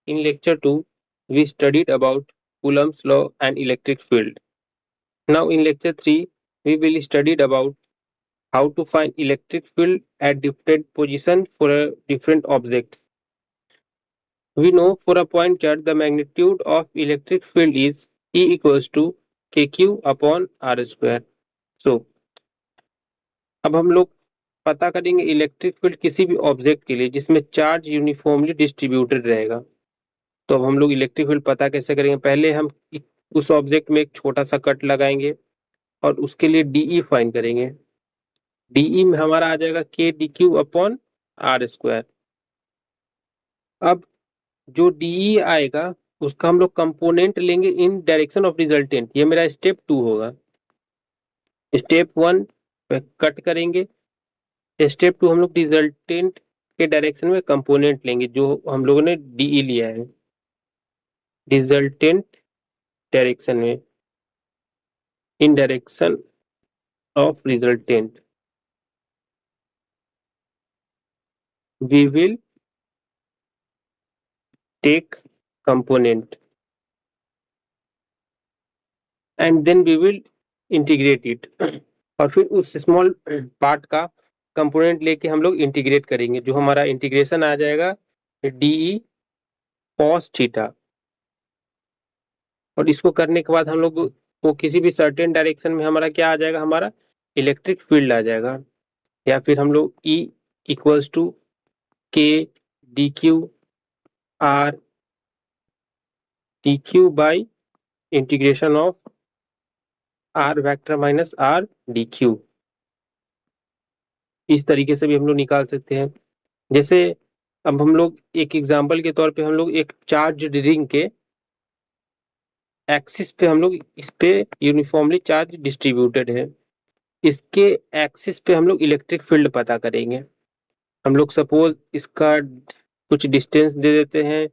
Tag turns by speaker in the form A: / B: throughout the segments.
A: in lecture 2, we studied about Coulomb's law and electric field. Now in lecture 3, we will studied about how to find electric field at different position for a different object. We know for a point charge the magnitude of electric field is E equals to kq upon r square. So अब हम लोग पता करेंगे electric field किसी भी object के लिए जिसमें चार्ज यूनिफॉर्मली डिस्ट्रीब्यूटेड रहेगा। तो अब हम लोग इलेक्ट्रिक फील्ड पता कैसे करेंगे? पहले हम उस ऑब्जेक्ट में एक छोटा सा कट लगाएंगे और उसके लिए डीई फाइंड करेंगे। डीई में हमारा आ जाएगा K D Q upon are square. अब जो डीई आएगा उसका हम लोग कंपोनेंट लेंगे इन डायरेक्शन ऑफ रिजल्टेंट। ये मेरा स्टेप 2 होगा। स्टेप 1 पे कट करेंगे, स्टेप 2 हम लोग रिजल्टेंट के डायरेक्शन में कंपोनेंट लेंगे जो हम लोगों ने डीई लिया है। रिजल्टेंट डायरेक्शन में इन direction of resultant we will take component and then we will integrate it और फिर उस स्मॉल पार्ट का कंपोनेंट लेके हम लोग इंटीग्रेट करेंगे जो हमारा इंटीग्रेशन आ जाएगा डीई कॉस थीटा। और इसको करने के बाद हम लोग को किसी भी सर्टेन डायरेक्शन में हमारा क्या आ जाएगा? हमारा इलेक्ट्रिक फील्ड आ जाएगा। या फिर हम लोग E equals to K D Q R D Q by integration of R vector minus R D Q. इस तरीके से भी हम लोग निकाल सकते हैं। जैसे अब हम लोग एक एग्जांपल के तौर पे हम लोग एक चार्ज रिंग के एक्सिस पे हम लोग इस पे यूनिफॉर्मली चार्ज डिस्ट्रीब्यूटेड है, इसके एक्सिस पे हम लोग इलेक्ट्रिक फील्ड पता करेंगे। हम लोग सपोज इसका कुछ डिस्टेंस दे देते हैं,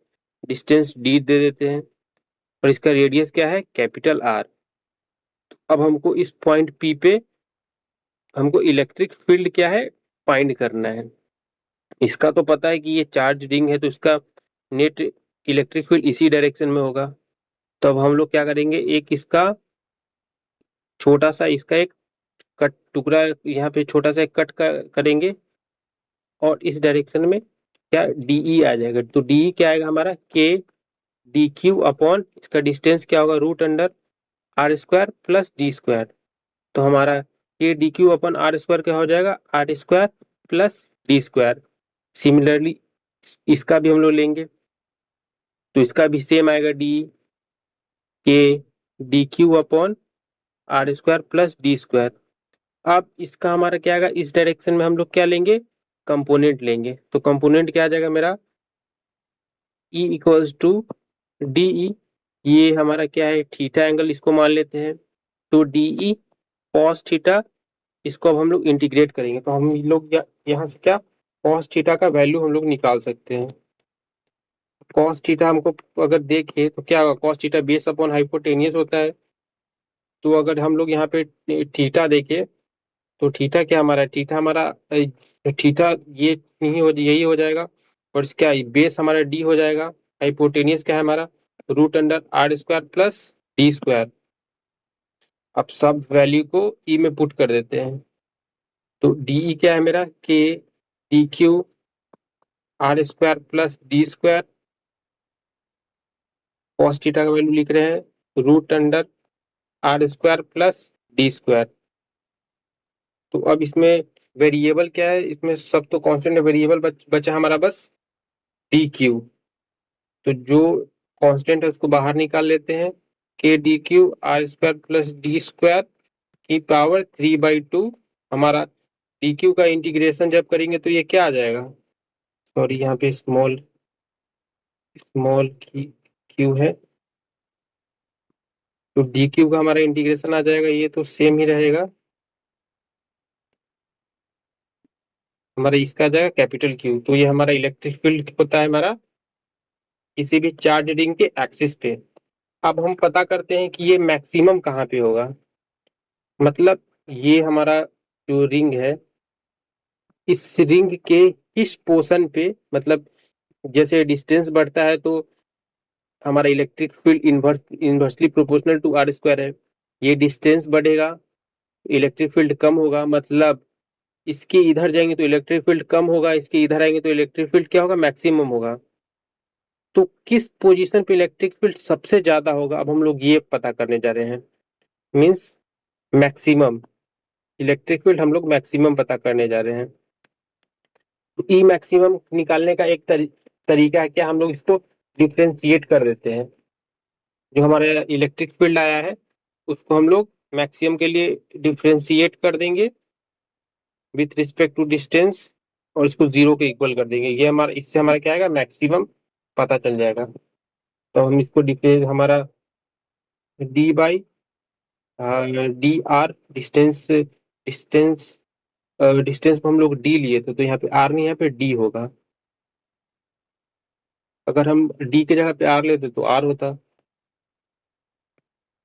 A: डिस्टेंस डी दे देते हैं और इसका रेडियस क्या है? Capital R. अब हमको इस पॉइंट पी पे हमको इलेक्ट्रिक फील्ड क्या है फाइंड करना है। इसका तो पता है कि ये चार्ज रिंग है तो इसका नेट इलेक्ट्रिक फील्ड इसी डायरेक्शन में होगा। तो अब हम लोग क्या करेंगे, एक इसका छोटा सा इसका एक कट टुकड़ा यहाँ पे छोटा सा एक कट करेंगे और इस डायरेक्शन में क्या डीई आ जाएगा। तो डीई क्या आएगा हमारा? के डी क्यू अपॉन इसका डिस्टेंस क्या होगा? Root under are square plus D square. तो हमारा K D Q upon are square क्या हो जाएगा? R square plus D square. Similarly इसका भी हम लोग लेंगे तो इसका भी सेम आएगा D K D Q upon are square plus D square. अब इसका हमारा क्या आएगा? इस डायरेक्शन में हम लोग क्या लेंगे? कंपोनेंट लेंगे। तो कंपोनेंट क्या आ जाएगा मेरा? E इक्वल्स टू डीई, ये हमारा क्या है? थीटा एंगल इसको मान लेते हैं। तो डीई कॉस थीटा, इसको अब हम लोग इंटीग्रेट करेंगे तो हम लोग यहाँ से क्या कॉस थीटा का वैल्यू हम लोग निकाल सकते हैं। कॉस थीटा हमको अगर देखें तो क्या होगा? Cos theta base upon hypotenuse होता है। तो अगर हम लोग यहाँ पे थीटा देखें तो थीटा क्या हमारा? थीटा हमारा थीटा ये नहीं हो, यही हो जाएगा और इसका बेस हमारा डी हो जाएगा। हाइपोटेनियस क्या है हमारा? Root under are square plus D square. अब सब वैल्यू को ई में पुट कर देते हैं तो डीई क्या है मेरा? K D Q r square plus D square, cos theta का वैल्यू लिख रहे हैं root under are square plus D square. तो अब इसमें वेरिएबल क्या है? इसमें सब तो कांस्टेंट है, वेरिएबल बचा हमारा बस डी क्यू। तो जो कांस्टेंट है उसको बाहर निकाल लेते हैं। K D Q r square plus D square की पावर 3/2। हमारा डी क्यू का इंटीग्रेशन जब करेंगे तो ये क्या आ जाएगा? सॉरी यहाँ पे स्मॉल स्मॉल क्यू है तो डी क्यू का हमारा इंटीग्रेशन आ जाएगा, ये तो सेम ही रहेगा। हमारा इसका आ जाएगा कैपिटल क्यू। तो ये हमारा इलेक्ट्रिक फील्ड होता है हमारा किसी भी चार्ज रिंग के एक्सिस पे। अब हम पता करते हैं कि ये मैक्सिमम कहाँ पे होगा। मतलब ये हमारा जो रिंग है इस रिंग के किस पोर्शन पे, मतलब जैसे डिस्टेंस बढ़ता है तो हमारा electric field inversely proportional to r square है। ये डिस्टेंस बढ़ेगा, इलेक्ट्रिक फील्ड कम होगा, मतलब इसके इधर जाएंगे तो इलेक्ट्रिक फील्ड कम होगा, इसके इधर आएंगे तो इलेक्ट्रिक फील्ड क्या होगा, मैक्सिमम होगा। तो किस पोजीशन पे इलेक्ट्रिक फील्ड सबसे ज्यादा होगा, अब हम लोग ये पता करने जा रहे हैं। मीन्स मैक्सिमम इलेक्ट्रिक फील्ड हम लोग मैक्सिमम पता करने जा रहे हैं। तो ई मैक्सिमम निकालने का एक तरीका है क्या, हम लोग इसको डिफ्रेंशिएट कर देते हैं। जो हमारे इलेक्ट्रिक फील्ड आया है उसको हम लोग मैक्सिमम के लिए डिफ्रेंशिएट कर देंगे विथ रिस्पेक्ट टू डिस्टेंस, और इसको जीरो के इक्वल कर देंगे। ये हमारा, इससे हमारा क्या आएगा, मैक्सिमम पता चल जाएगा। तो हम इसको डिफरेंस हमारा D by D R, distance distance distance को हम लोग डी लिए थे, तो यहाँ पे आर नहीं, यहाँ पे डी होगा। अगर हम डी के जगह पे आर लेते तो आर होता।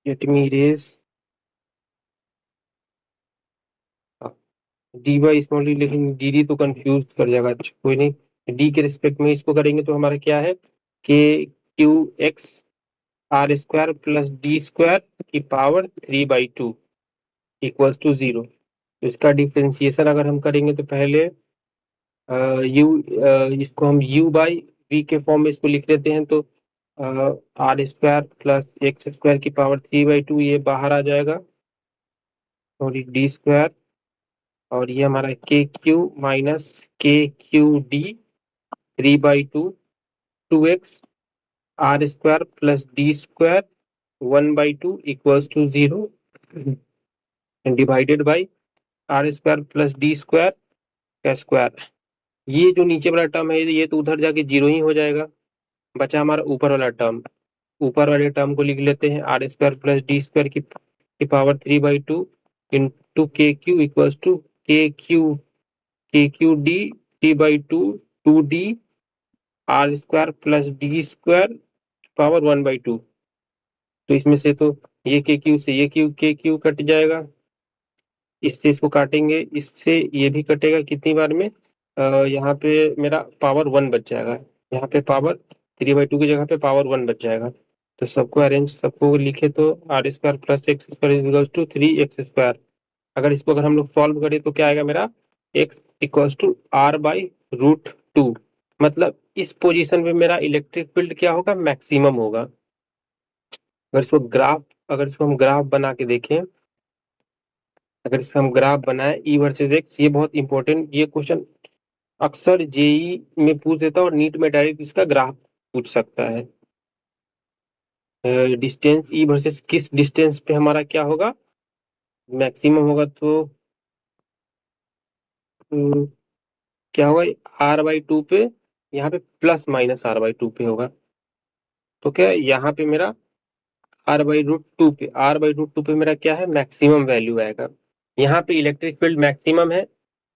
A: Let me race d by small d, लेकिन डी डी तो कंफ्यूज कर जाएगा। अच्छा कोई नहीं, डी के रिस्पेक्ट में इसको करेंगे तो हमारा क्या है, k q x r square plus D square की पावर 3/2 इक्वल्स टू जीरो। तो इसका डिफ्रेंसिएशन अगर हम करेंगे तो पहले यू इसको हम यू बाई वी के फॉर्म में इसको लिख लेते हैं। तो r square plus x square की पावर 3/2 ये बाहर आ जाएगा, और ये डी स्क्वायर, और ये हमारा k q minus k q d 3/2 2x r square plus D square 1/2 equals to zero, divided by r square plus D square का स्क्वायर। ये जो नीचे वाला टर्म है ये तो उधर जाके जीरो ही हो जाएगा। बचा हमारा ऊपर वाला टर्म, ऊपर वाले टर्म को लिख लेते हैं r square plus D square की power 3/2 into k q equals to k q d 3/2 2d r square plus D square power 1/2। तो इसमें से तो ये के क्यू से ये के क्यू कट जाएगा, इससे इसको काटेंगे, इससे ये भी कटेगा कितनी बार में, यहाँ पे मेरा पावर 1 बच जाएगा, यहाँ पे पावर 3/2 की जगह पे पावर 1 बच जाएगा। तो सबको अरेंज, सबको लिखे तो r square plus x square equals to 3x²। अगर हम लोग सॉल्व करें तो क्या आएगा मेरा, x इक्वल्स टू r/√2। मतलब इस पोजीशन पे मेरा इलेक्ट्रिक फील्ड क्या होगा, मैक्सिमम होगा। अगर इसको हम ग्राफ बना के देखें, अगर इसका हम ग्राफ बनाए ई वर्सेस एक्स, ये बहुत इंपॉर्टेंट, ये क्वेश्चन अक्सर जेई में पूछ देता है और नीट में डायरेक्ट इसका ग्राफ पूछ सकता है। डिस्टेंस ई वर्सेस किस डिस्टेंस पे हमारा क्या होगा, मैक्सिमम होगा। तो क्या होगा, r/2 पे, यहाँ पे प्लस माइनस r/2 पे होगा। तो क्या यहाँ पे मेरा r/√2 पे मेरा क्या है, मैक्सिमम वैल्यू आएगा। यहाँ पे इलेक्ट्रिक फील्ड मैक्सिमम है,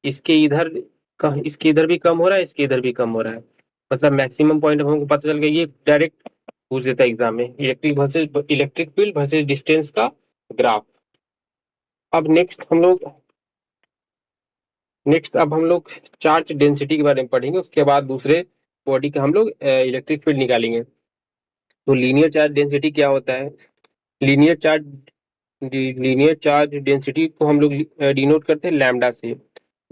A: इसके इधर भी कम हो रहा है, इसके इधर भी कम हो रहा है, मतलब मैक्सिमम पॉइंट हमको पता चल गया। ये डायरेक्ट पूछ देता है एग्जाम में, इलेक्ट्रिक फील्ड वर्सेस डिस्टेंस का ग्राफ। अब अब हम लोग चार्ज डेंसिटी के बारे में पढ़ेंगे, उसके बाद दूसरे बॉडी का हम लोग इलेक्ट्रिक फील्ड निकालेंगे। तो लीनियर चार्ज डेंसिटी क्या होता है, linear charge linear charge density को हम लोग डिनोट करते हैं लैम्डा से,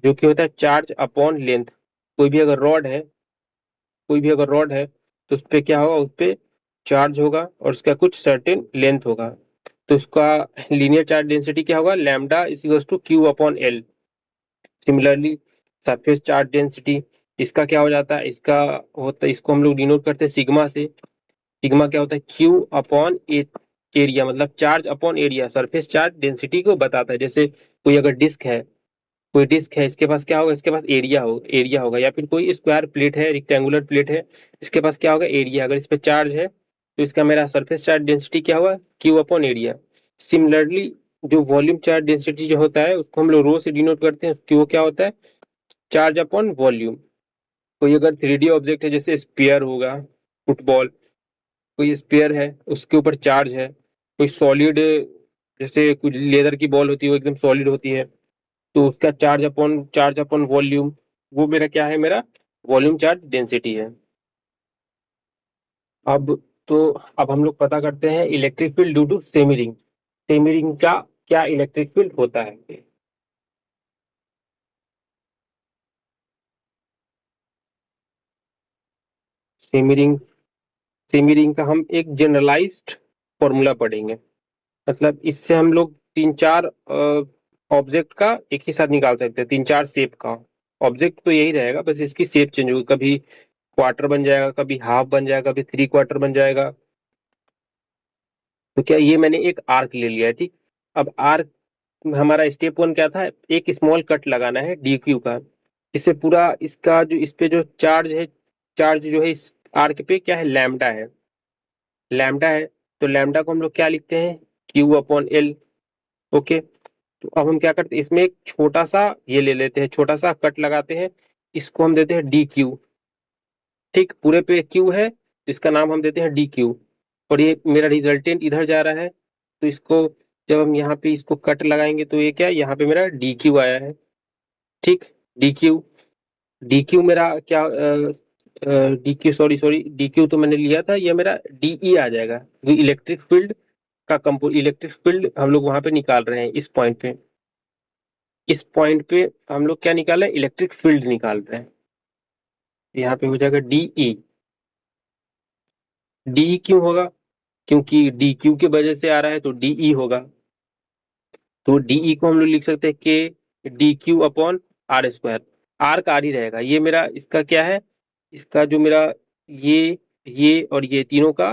A: जो कि होता है चार्ज अपॉन लेंथ। कोई भी अगर रॉड है तो उस पे क्या होगा, उस पे चार्ज होगा और उसका कुछ सर्टेन लेंथ होगा। तो उसका लीनियर चार्ज डेंसिटी क्या होगा, lambda is equals to q upon l. Similarly surface charge density, इसका क्या हो जाता है, इसको हम लोग डिनोट करते हैं सिग्मा से। सिग्मा क्या होता है, क्यू अपॉन एरिया, मतलब charge upon area, surface charge density को बताता है। जैसे कोई डिस्क है, इसके पास क्या होगा, इसके पास एरिया होगा, या फिर कोई स्क्वायर प्लेट है, रेक्टेंगुलर प्लेट है, इसके पास क्या होगा, एरिया। अगर इस पे चार्ज है तो इसका मेरा सरफेस चार्ज डेंसिटी क्या होगा, क्यू अपॉन एरिया। सिमिलरली जो वॉल्यूम चार्ज डेंसिटी जो होता है उसको हम लोग रो से डिनोट करते हैं, कि वो क्या होता है, चार्ज अपॉन वॉल्यूम। कोई अगर 3D ऑब्जेक्ट है, जैसे स्पेयर होगा, फुटबॉल, कोई स्पेयर है उसके ऊपर चार्ज है, कोई सॉलिड, जैसे कुछ लेदर की बॉल होती है वो एकदम सॉलिड होती है, तो उसका चार्ज अपॉन वॉल्यूम, वो मेरा क्या है, मेरा वॉल्यूम चार्ज डेंसिटी है। अब तो अब हम लोग पता करते हैं electric field due to semi ring. Semi ring का क्या इलेक्ट्रिक फील्ड होता है? सेमी रिंग, सेमी रिंग का हम एक जनरलाइज्ड फॉर्मूला पढ़ेंगे। मतलब इससे हम लोग तीन चार ऑब्जेक्ट का एक ही साथ निकाल सकते हैं, तीन चार शेप का। ऑब्जेक्ट तो यही रहेगा, बस इसकी शेप चेंज होगी, कभी क्वार्टर बन जाएगा, कभी हाफ बन जाएगा, कभी थ्री क्वार्टर बन जाएगा। तो क्या ये मैंने एक आर्क ले लिया है, ठीक। अब आर्क, हमारा स्टेप वन क्या था? एक स्मॉल कट लगाना है डी क्यू का। इससे पूरा इसका जो इस पे जो चार्ज है, चार्ज जो है इस आर्क पे क्या है? लैम्डा है, लैम्डा है। तो लैम्डा को हम लोग क्या लिखते हैं? Q upon L. ओके। तो अब हम क्या करते हैं, इसमें एक छोटा सा ये ले लेते हैं, छोटा सा कट लगाते हैं, इसको हम देते हैं डी क्यू। ठीक, पूरे पे क्यू है, इसका नाम हम देते हैं डी क्यू। और ये मेरा रिजल्टेंट इधर जा रहा है, तो इसको जब हम यहाँ पे इसको कट लगाएंगे तो ये क्या है? यहाँ पे मेरा डी क्यू आया है। ठीक, डी क्यू, डी क्यू मेरा क्या, D Q, sorry sorry, D Q तो मैंने लिया था, ये मेरा डीई आ जाएगा। इलेक्ट्रिक फील्ड का कंपो, इलेक्ट्रिक फील्ड हम लोग वहां पे निकाल रहे हैं, इस पॉइंट पे। इस पॉइंट पे हम लोग क्या निकाल रहे हैं? इलेक्ट्रिक फील्ड निकाल रहे हैं। यहाँ पे हो जाएगा डीई। डीई क्यों होगा? क्योंकि डी क्यू के वजह से आ रहा है, तो डीई होगा। तो डीई को हम लोग लिख सकते हैं k D Q upon are square. R का आर ही रहेगा, ये मेरा इसका क्या है? इसका जो मेरा ये और ये तीनों का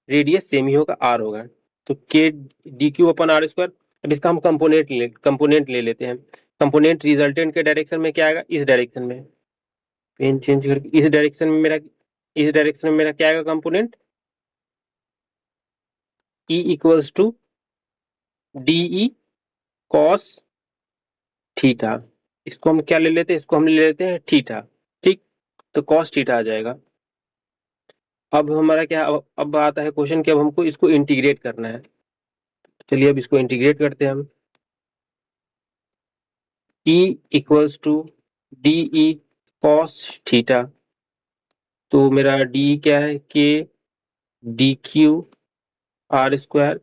A: रेडियस सेम ही होगा, आर होगा। तो k D Q upon are square. अब इसका हम कंपोनेंट ले लेते हैं। कंपोनेंट रिजल्टेंट के डायरेक्शन में क्या आएगा? इस डायरेक्शन में। पेन चेंज करके इस डायरेक्शन में मेरा क्या आएगा component? E equals to d E cos theta. इसको हम क्या ले लेते हैं? इसको हम ले लेते हैं थीटा। ठीक, तो कॉस थीटा आ जाएगा। अब हमारा क्या, अब आता है क्वेश्चन कि अब हमको इसको इंटीग्रेट करना है। चलिए अब इसको इंटीग्रेट करते हैं हम। E equals to d E cos theta. तो मेरा डी क्या है? K D Q r square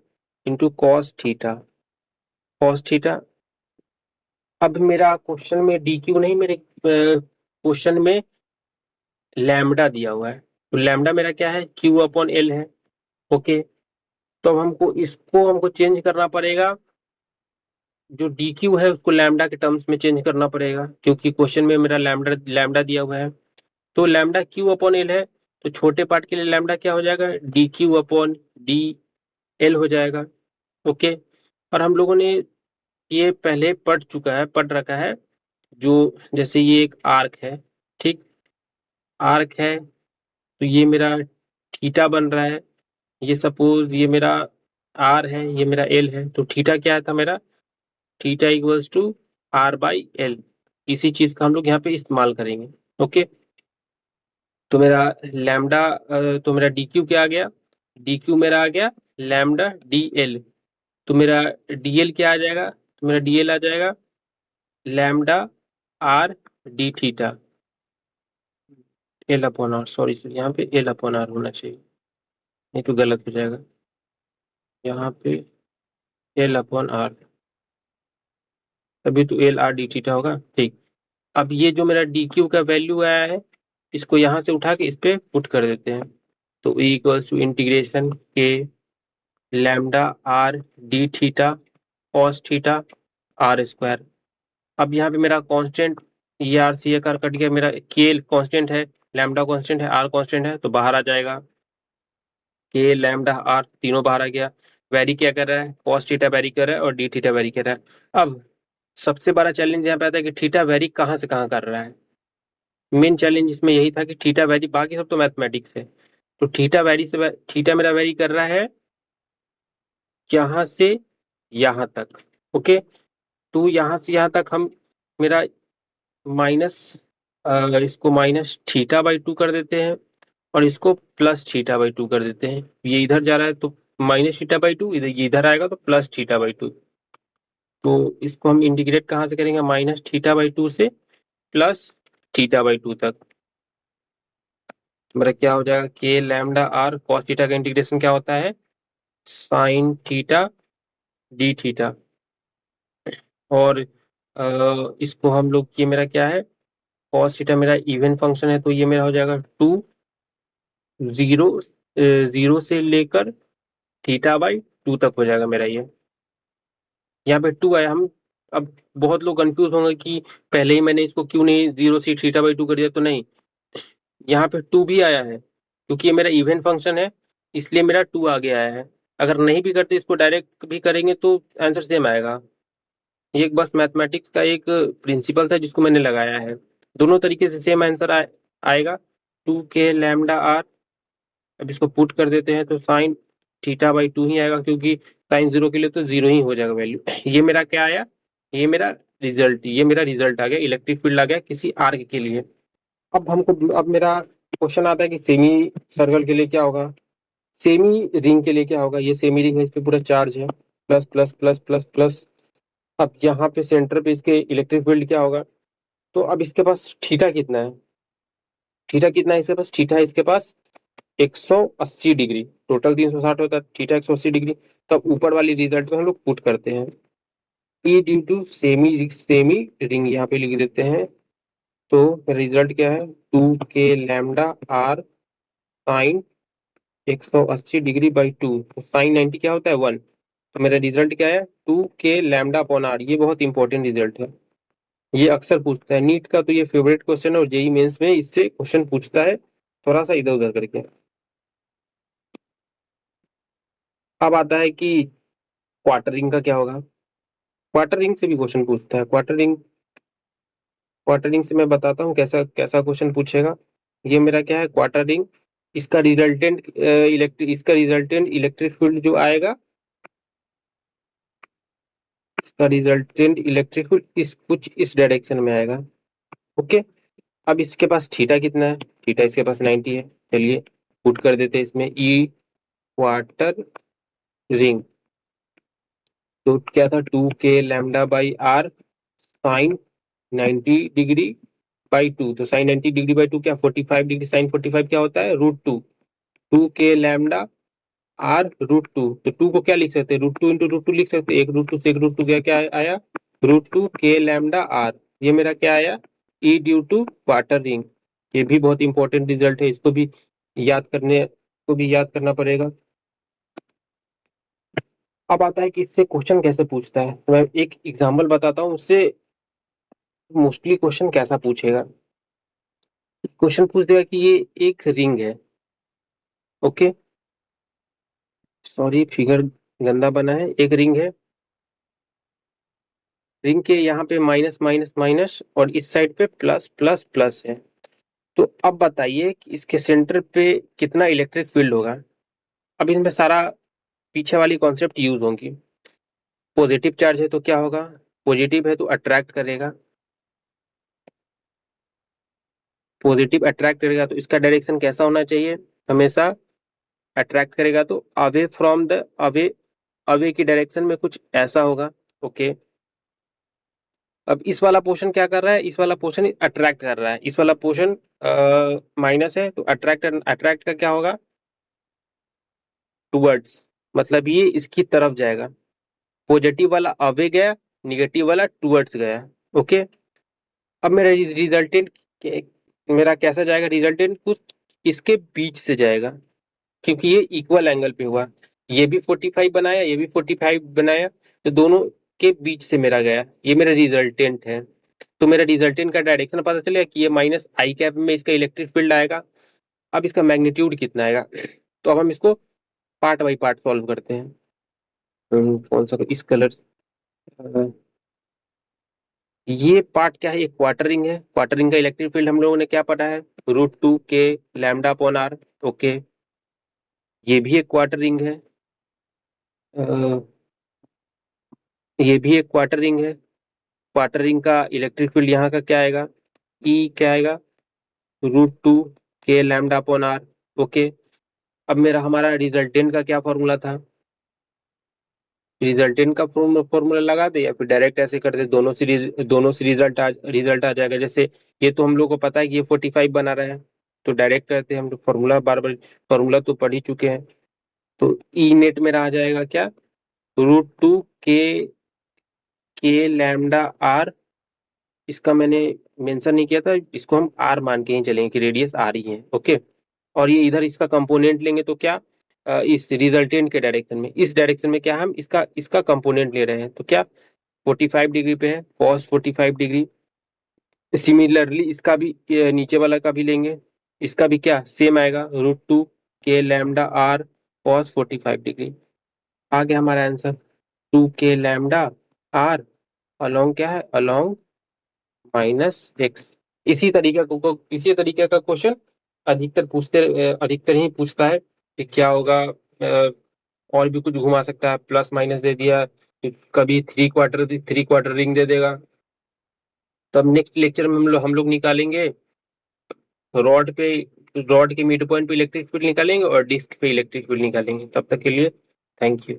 A: into cos theta. Cos theta. अब मेरा क्वेश्चन में डी क्यू नहीं, मेरे क्वेश्चन में लैम्डा दिया हुआ है। तो लैम्डा मेरा क्या है? क्यू अपॉन एल है। ओके। तो अब हमको इसको हमको चेंज करना पड़ेगा, जो डी क्यू है उसको लैम्डा के टर्म्स में चेंज करना पड़ेगा, क्योंकि क्वेश्चन में मेरा लैम्डा लैम्डा दिया हुआ है। तो लैम्डा क्यू अपॉन एल है, तो छोटे पार्ट के लिए लैम्डा क्या हो जाएगा? D Q upon D L हो जाएगा। ओके। और हम लोगों ने ये पहले पढ़ रखा है, जो जैसे ये एक आर्क है, ठीक, आर्क है, तो ये मेरा थीटा बन रहा है। ये सपोज ये मेरा आर है, ये मेरा एल है, तो थीटा क्या था मेरा? Theta equals to r by l. इसी चीज का हम लोग यहाँ पे इस्तेमाल करेंगे। ओके। तो मेरा लैम्डा, तो मेरा डी क्यू क्या आ गया? डी क्यू मेरा आ गया लैम्डा डी एल। तो मेरा डीएल क्या आ जाएगा? तो मेरा डीएल आ जाएगा lambda r d theta. L upon r, sorry sir, यहाँ पे एल अपॉन आर होना चाहिए, नहीं तो गलत हो जाएगा। यहाँ पे एल अपॉन आर, तभी तो एल आर डी थीटा होगा। ठीक। अब ये जो मेरा डी क्यू का वैल्यू आया है, इसको यहाँ से उठा के इस पे पुट कर देते हैं। तो E equals to integration k lambda r d theta cos theta r square. अब यहाँ पे मेरा कांस्टेंट, ये आर सी ए कर कट गया, मेरा के कांस्टेंट है, लैम्डा कांस्टेंट है, आर कांस्टेंट है, तो बाहर आ जाएगा। के लैम्डा आर तीनों बाहर आ गया। वेरी क्या कर रहा है? कॉस थीटा वेरी कर रहा है और डी थीटा वेरी कर रहा है। अब सबसे बड़ा चैलेंज यहाँ पे आता है कि थीटा वेरी कहाँ से कहाँ कर रहा है। मेन चैलेंज इसमें यही था कि थीटा वेरी, बाकी सब तो मैथमेटिक्स है, तो थीटा मेरा वेरी कर रहा है यहाँ से यहाँ तक। ओके। तो यहाँ से यहाँ तक हम मेरा माइनस, इसको माइनस थीटा बाई टू कर देते हैं, और इसको प्लस थीटा बाई टू कर देते हैं। ये इधर जा रहा है तो माइनस थीटा बाई टू, इधर ये इधर आएगा तो प्लस थीटा बाई टू। तो इसको हम इंटीग्रेट कहाँ से करेंगे? माइनस थीटा बाई टू से प्लस थीटा बाई टू तक। मेरा क्या हो जाएगा, के लैम्डा आर कॉस थीटा का इंटीग्रेशन क्या होता है, साइन थीटा डी थीटा। और इसको हम लोग, ये मेरा क्या है, कॉस थीटा मेरा इवन फंक्शन है, तो ये मेरा हो जाएगा 2 0 0 से लेकर θ/2 तक हो जाएगा मेरा ये। यहाँ पे 2 आया, हम अब बहुत लोग कंफ्यूज होंगे कि पहले ही मैंने इसको क्यों नहीं 0 से θ/2 कर दिया, तो नहीं, यहाँ पे 2 भी आया है क्योंकि ये मेरा इवन फंक्शन है, इसलिए मेरा 2 आगे आया है। अगर नहीं भी करते, इसको डायरेक्ट भी करेंगे तो आंसर सेम आएगा। ये एक बस मैथमेटिक्स का एक प्रिंसिपल था जिसको मैंने लगाया है। दोनों तरीके से सेम आंसर आएगा, 2 k लैम्डा आर। अब इसको पुट कर देते हैं तो साइन θ/2 ही आएगा, क्योंकि साइन 0 के लिए तो 0 ही हो जाएगा वैल्यू। ये मेरा क्या आया, ये मेरा रिजल्ट आ गया, इलेक्ट्रिक फील्ड आ गया किसी आर्क के लिए। अब मेरा क्वेश्चन आता है कि सेमी सर्कल के लिए क्या होगा, सेमी रिंग के लिए क्या होगा। ये सेमी रिंग है, इस पे पूरा चार्ज है, plus plus plus plus plus. अब यहाँ पे सेंटर पे इसके इलेक्ट्रिक फील्ड क्या होगा, तो अब इसके पास थीटा कितना है, इसके पास थीटा है, इसके पास 180 डिग्री, टोटल 360 होता है, थीटा 180 डिग्री। तो अब ऊपर वाली रिजल्ट में हम लोग पुट करते हैं, ई ड्यू टू सेमी रिंग यहाँ पे लिख देते हैं। तो रिजल्ट क्या है, 2 k लैम्डा आर साइन 180 डिग्री/2, तो साइन 90 क्या होता है 1। तो मेरा रिजल्ट क्या है, 2 k लैम्डा/r। ये बहुत इंपॉर्टेंट रिजल्ट है, ये अक्सर पूछता है नीट का, तो ये फेवरेट क्वेश्चन है, और जेई मेंस में इससे क्वेश्चन पूछता है थोड़ा सा इधर उधर करके। अब आता है कि क्वार्टर रिंग का क्या होगा। क्वार्टर रिंग से भी क्वेश्चन पूछता है, क्वार्टर रिंग से मैं बताता हूँ कैसा कैसा क्वेश्चन पूछेगा। ये मेरा क्या है, क्वार्टर रिंग। इसका रिजल्टेंट इलेक्ट्रिक फील्ड जो आएगा, इसका रिजल्टेंट इलेक्ट्रिक फील्ड इस डायरेक्शन में आएगा। ओके। अब इसके पास थीटा कितना है, थीटा इसके पास 90 है। चलिए पुट कर देते हैं इसमें, ई क्वार्टर रिंग। तो क्या था, 2 k लैम्डा/r साइन 90 डिग्री/2। तो साइन 90 डिग्री/2 क्या, 45 डिग्री। साइन 45 क्या होता है, √2। 2 k लैम्डा/√2। तो 2 को क्या लिख सकते हैं, √2 इंटू √2 लिख सकते हैं। एक √2 से एक √2 गया, क्या आया, √2 k लैम्डा/r। ये मेरा क्या आया, ई ड्यू टू क्वार्टर रिंग। ये भी बहुत इंपॉर्टेंट रिजल्ट है, इसको भी याद करना पड़ेगा। अब आता है कि इससे क्वेश्चन कैसे पूछता है, तो मैं एक एग्जांपल बताता हूँ उससे मोस्टली क्वेश्चन कैसा पूछेगा। क्वेश्चन पूछ देगा कि ये एक रिंग है। ओके, सॉरी फिगर गंदा बना है। एक रिंग है, रिंग के यहाँ पे माइनस माइनस माइनस और इस साइड पे प्लस प्लस प्लस है। तो अब बताइए कि इसके सेंटर पे कितना इलेक्ट्रिक फील्ड होगा। अब इसमें सारा पीछे वाली कॉन्सेप्ट यूज होंगी। पॉजिटिव चार्ज है तो क्या होगा, पॉजिटिव है तो अट्रैक्ट करेगा, पॉजिटिव अट्रैक्ट करेगा तो इसका डायरेक्शन कैसा होना चाहिए, हमेशा अट्रैक्ट करेगा तो अवे फ्रॉम द अवे की डायरेक्शन में कुछ ऐसा होगा। ओके। अब इस वाला पोर्शन क्या कर रहा है, इस वाला पोर्शन अट्रैक्ट कर रहा है, इस वाला पोर्शन माइनस है, तो अट्रैक्ट का क्या होगा, टूवर्ड्स, मतलब ये इसकी तरफ जाएगा। पॉजिटिव वाला अवे गया, निगेटिव वाला टूवर्ड्स गया। ओके। अब मेरा रिजल्टेंट मेरा कैसा जाएगा, रिजल्टेंट कुछ इसके बीच से जाएगा, क्योंकि ये इक्वल एंगल पे हुआ। ये भी 45 बनाया, ये भी 45 बनाया, तो दोनों के बीच से मेरा गया, ये मेरा रिजल्टेंट है। तो मेरा रिजल्टेंट का डायरेक्शन पता चलेगा कि ये माइनस आई कैप में इसका इलेक्ट्रिक फील्ड आएगा। अब इसका मैग्नीट्यूड कितना आएगा, तो अब हम इसको पार्ट बाई पार्ट सॉल्व करते हैं। कौन सा, इस कलर, ये पार्ट क्या है, ये क्वार्टर रिंग है। क्वार्टर रिंग का इलेक्ट्रिक फील्ड हम लोगों ने क्या पढ़ा है, √2 k लैम्डा/r। ओके, ये भी एक क्वार्टर रिंग है, ये भी एक क्वार्टर रिंग है। क्वार्टर रिंग का इलेक्ट्रिक फील्ड यहाँ का क्या आएगा, ई क्या आएगा, √2 k लैम्डा/r। ओके। अब मेरा हमारा रिजल्टेंट का क्या फॉर्मूला था, रिजल्टेंट का फॉर्मूला लगा दे या फिर डायरेक्ट ऐसे कर दे, दोनों से रिजल्ट आ जाएगा। जैसे ये तो हम लोग को पता है कि ये 45 बना रहा है, तो डायरेक्ट करते हैं हम लोग, फॉर्मूला बार बार, फॉर्मूला तो पढ़ ही चुके हैं। तो ई नेट मेरा आ जाएगा क्या, √2 के लैम्डा आर, इसका मैंने मेंशन नहीं किया था, इसको हम आर मान के ही चलेंगे कि रेडियस आर ही है। ओके, और ये इधर इसका कंपोनेंट लेंगे तो क्या, इस रिजल्टेंट के डायरेक्शन में, इस डायरेक्शन में क्या हम इसका इसका कंपोनेंट ले रहे हैं, तो क्या 45 डिग्री पे है, cos 45 डिग्री। सिमिलरली इसका भी नीचे वाला का भी लेंगे, इसका भी क्या सेम आएगा, √2 के लैम्डा आर cos 45 डिग्री। आ गया हमारा आंसर, 2 के लैम्डा आर अलोंग क्या है, अलोंग -x। इसी तरीके का क्वेश्चन अधिकतर ही पूछता है कि क्या होगा, और भी कुछ घुमा सकता है, प्लस माइनस दे दिया, कभी थ्री क्वार्टर रिंग दे देगा। तब नेक्स्ट लेक्चर में हम लोग निकालेंगे रॉड पे, रॉड के मिड पॉइंट पे इलेक्ट्रिक फील्ड निकालेंगे और डिस्क पे इलेक्ट्रिक फील्ड निकालेंगे। तब तक के लिए थैंक यू।